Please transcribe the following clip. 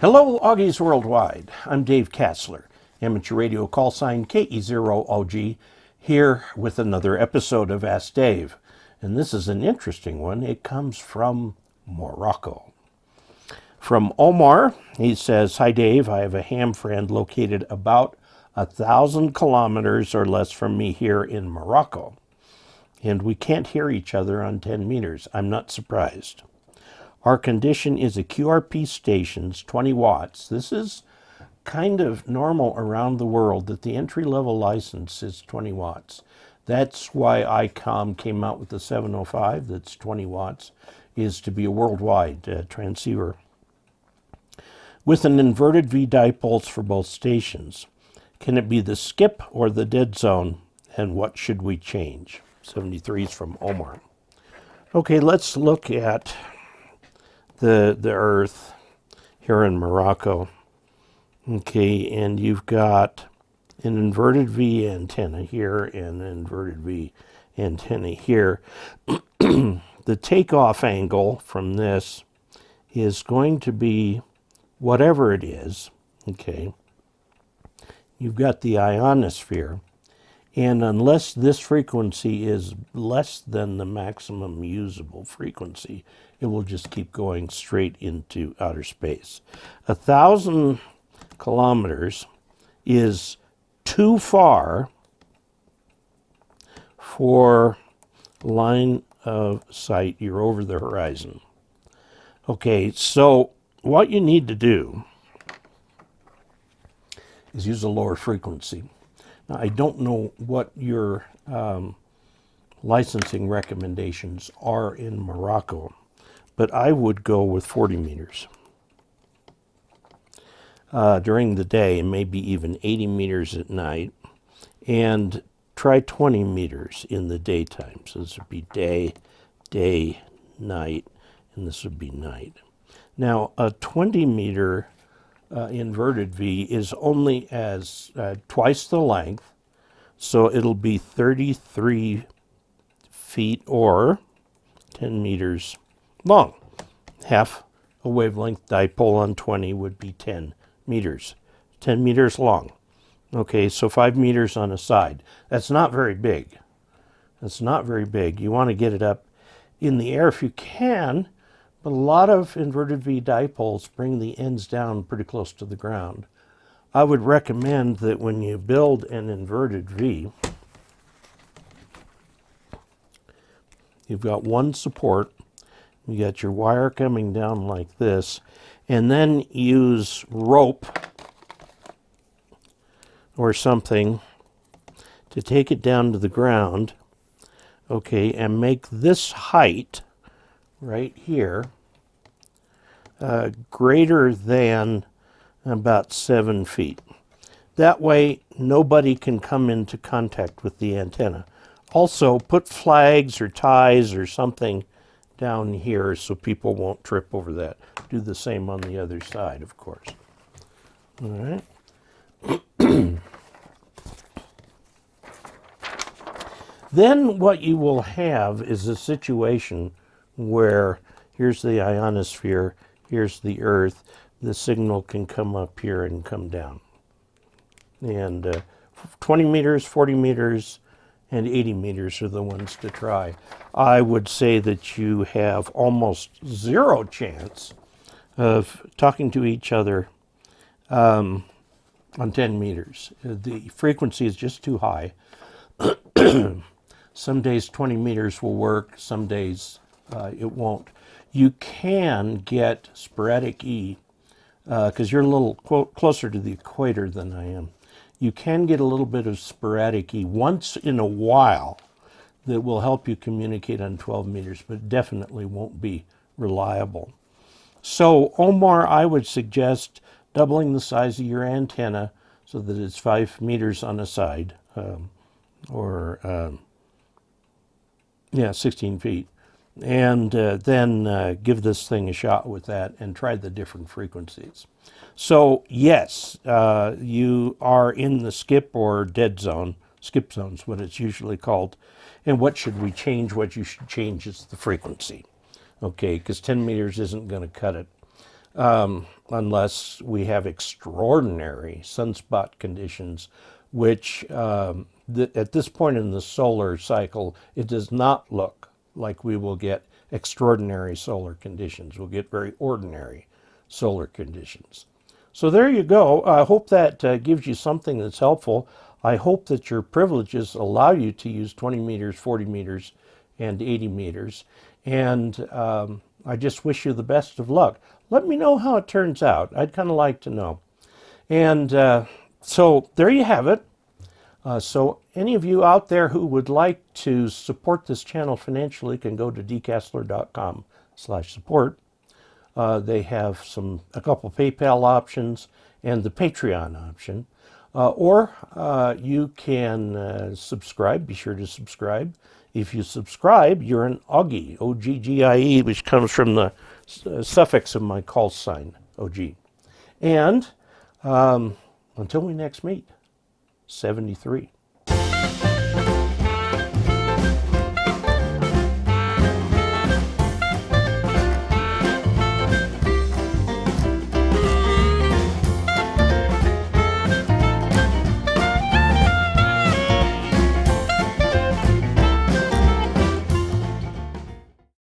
Hello, Augies Worldwide. I'm Dave Kassler, amateur radio call sign KE0OG, here with another episode of Ask Dave. And this is an interesting one. It comes from Morocco. From Omar, he says, "Hi Dave, I have a ham friend located about 1,000 kilometers or less from me here in Morocco. And we can't hear each other on 10 meters. I'm not surprised. Our condition is a QRP stations, 20 watts. This is kind of normal around the world that the entry-level license is 20 watts. That's why ICOM came out with the 705 that's 20 watts, is to be a worldwide transceiver. With an inverted V dipoles for both stations. Can it be the skip or the dead zone? And what should we change?" 73 is from Omar. Okay, let's look at the Earth here in Morocco. Okay, and you've got an inverted V antenna here and an inverted V antenna here. The takeoff angle from this is going to be whatever it is. Okay, you've got the ionosphere, and unless this frequency is less than the maximum usable frequency, it will just keep going straight into outer space. 1,000 kilometers is too far for line of sight. You're over the horizon. Okay, so what you need to do is use a lower frequency. Now, I don't know what your licensing recommendations are in Morocco, but I would go with 40 meters during the day, and maybe even 80 meters at night, and try 20 meters in the daytime. So this would be day, night, and this would be night. Now, a 20 meter inverted V is only as twice the length, so it'll be 33 feet or 10 meters long. Half a wavelength dipole on 20 would be 10 meters. 10 meters long. Okay, so 5 meters on a side. That's not very big. That's not very big. You want to get it up in the air if you can, but a lot of inverted V dipoles bring the ends down pretty close to the ground. I would recommend that when you build an inverted V, you've got one support, you got your wire coming down like this, and then use rope or something to take it down to the ground, okay, and make this height right here greater than about 7 feet. That way nobody can come into contact with the antenna. Also, put flags or ties or something down here so people won't trip over that. Do the same on the other side, of course. All right. Then what you will have is a situation where here's the ionosphere, here's the Earth. The signal can come up here and come down. And 20 meters, 40 meters, and 80 meters are the ones to try. I would say that you have almost zero chance of talking to each other on 10 meters. The frequency is just too high. Some days 20 meters will work, some days it won't. You can get sporadic E, because you're a little closer to the equator than I am. You can get a little bit of sporadic E once in a while that will help you communicate on 12 meters, but definitely won't be reliable. So, Omar, I would suggest doubling the size of your antenna so that it's 5 meters on a side, or 16 feet. And then give this thing a shot with that and try the different frequencies. So yes, you are in the skip or dead zone. Skip zone's what it's usually called. And what should we change? What you should change is the frequency. Okay, because 10 meters isn't going to cut it. unless we have extraordinary sunspot conditions, which at this point in the solar cycle, it does not look like we will get extraordinary solar conditions. We'll get very ordinary solar conditions. So there you go. I hope that gives you something that's helpful. I hope that your privileges allow you to use 20 meters, 40 meters, and 80 meters. And I just wish you the best of luck. Let me know how it turns out. I'd kind of like to know. And so there you have it. So any of you out there who would like to support this channel financially can go to dcastler.com/support. They have a couple PayPal options and the Patreon option. Or you can subscribe. Be sure to subscribe. If you subscribe, you're an Oggie, O-G-G-I-E, which comes from the suffix of my call sign, OG. And until we next meet, 73.